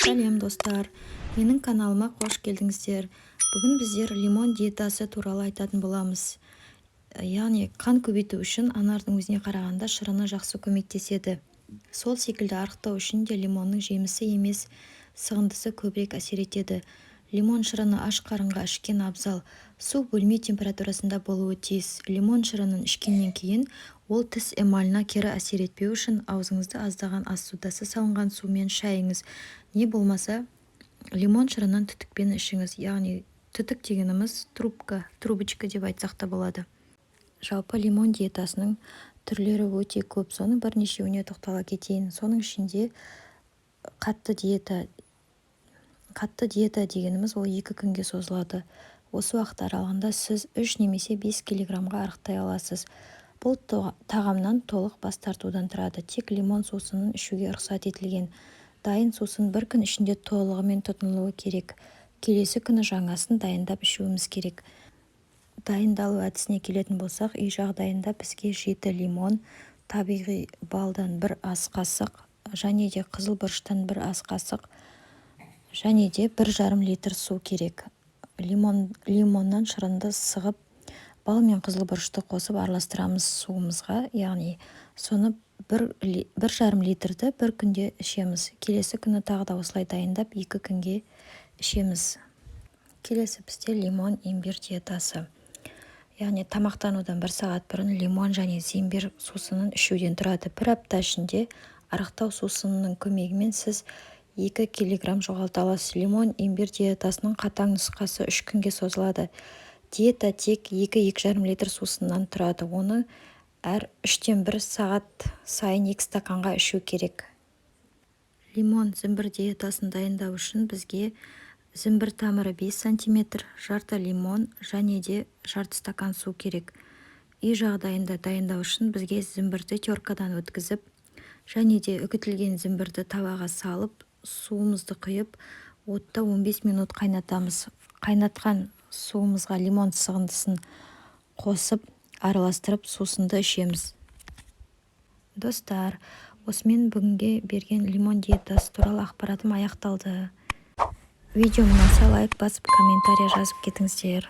Сәлем достар, менің каналыма қош келдіңіздер. Бүгін біздер лимон диетасы туралы айтатын боламыз. Яғни қан көбейту үшін анардың өзіне қарағанда шырыны жақсы көмектеседі. Сол секілді арықтау үшін де лимонның жемісі емес, сығындысы көбірек әсер етеді. Лимон шырыны аш қарынға ішкен абзал. Су бөлме температурасында болуы тиіс. Лимон шырынын ішкеннен кейін ол тіс эмалына кері әсер етпеу үшін аузыңызды аздаған ас содасы салынған сумен шайыңыз. Не болмаса лимон шырынын түтікпен ішіңіз. Яғни түтік дегеніміз трубочка деп айтсақ та болады. Жалпы лимон диетасының түрлері өте көп. Соның бірнешеуіне тоқтала кетейін. Соның ішінде қатты диета дегеніміз ол 2 күнге созылады. Осы уақыт аралығында сіз 3 немесе 5 килограммға арықтай аласыз. Бұл тағамнан толық бас тартудан тұрады. Тек лимон сусынын ішуге рұқсат етілген. Дайын сусын 1 күн ішінде толығымен тұтынылуы керек. Келесі күні жаңасын дайындап ішуіміз керек. Дайындалу әдісіне келетін болсақ, үй жағдайында бізге 7 лимон, табиғи балдан 1 ас қасық, және де қызыл бұрыштан 1 ас қасық, және де 1,5 литр су керек. Лимоннан шырынды сығып, бал мен қызыл бұрышты қосып араластырамыз суымызға, яғни соны 1,5 литрді 1 күнде ішеміз. Келесі күні тағы да осылай дайындап 2 күнге ішеміз. Келесі бізде лимон имбир диетасы. Яғни тамақтанудан 1 сағат бұрын лимон және зимбир сусынын ішуден тұрады. 1 апта ішінде арықтау сусынының көмегімен сіз 2 килограмм жоғалта аласыз. Лимон имбир диетасының қатаң нұсқасы 3 күнге созылады. Диета тек 2-2,5 литр сусыннан тұрады. Оны әр 3-тен 1 сағат сайын 2 стаканға ішу керек. Лимон зімбір диетасын дайындау үшін бізге зімбір тамыры 5 см, жарты лимон және де жарты стакан су керек. Үй жағдайында дайындау үшін бізге зімбірді теркадан өткізіп, және де үгітілген зімбірді таваға салып, суымызды құйып, отта 15 минут қайнатамыз. Қайнатқан суымызға лимон сығындысын қосып, араластырып, сусынды ішеміз. Достар, осымен бүгінге берген лимон диетасы туралы ақпаратым аяқталды. Видеоны ұнаса лайк басып, комментария жазып кетіңіздер.